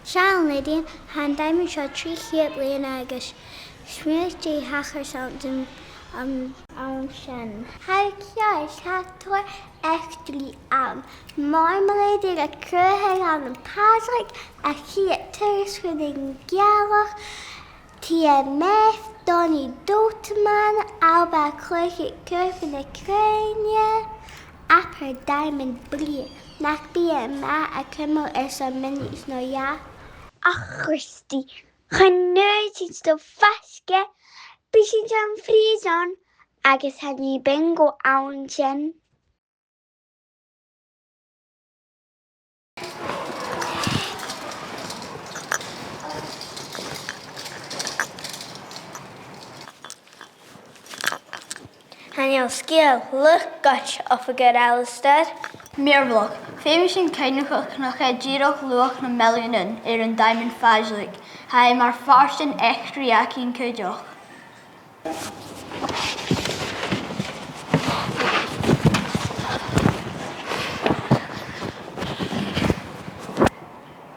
Sean Lydian, An Daoimean Pha 3 chéad bliain agus smuointí hachar something an sin. How ceir seatóir eachtaí an. Marmalade a cruthaigh an pasig a chiad turas chun an gealach tí a meth Donny Doteman alba chluiche curfin na crania apper diamond blie nach bí a ma a cumul some minutes no ja. Ach Christy, chun nuirtí do fasce bísin an fríson agus han ní bingo ann sin. Hanneal Sgoil, look gut of a good Alistair. Meervlog, Féisin Keinachach nach Díoch luach na millionin An Daoimean Pha islig. Hij maar farsten echt reacting kujoch.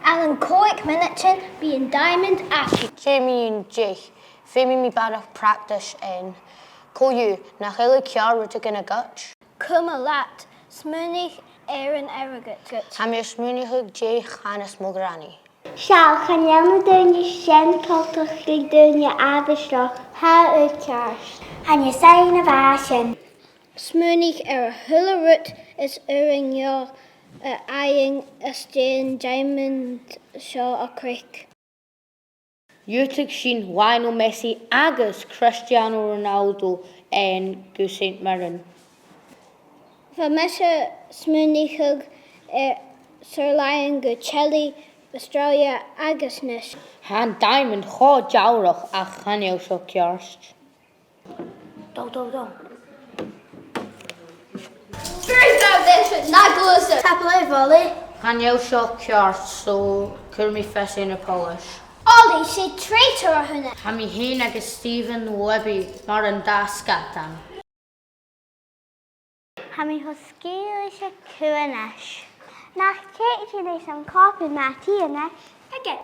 Alan Coic minuten be in diamond action. Jamie and Jake, Féimi mi barach practice in Coyu, nach hele cear ruta gina gutch. Cuma lat, smoonig Aaron Arrogate. Ha mi smúnihug Jake Hannes Mograni. Shall chanel duine sin cultach lig duine abestrach ha utcast. Han je sein of ashen. Smoonig hula root is uring your eyeing a stain diamond shaw a creek. Utig sin Lionel Messi agus Cristiano Ronaldo en go St. Mirren. Vanessa smoonig Sir Lion go Chile, Australia agusness. Han Diamond cho jaurach a chanel so cearst. Do. 3,000 not glusa. Tapale volley. Chanel so cearst so curmi fess in a Polish. Ollie, she traitor hunne. Ha mi hén agus Stephen Webby mar an dascatan. Ha mi ho scéalaise cuanas. Nach céit leis an copy Matthew, again.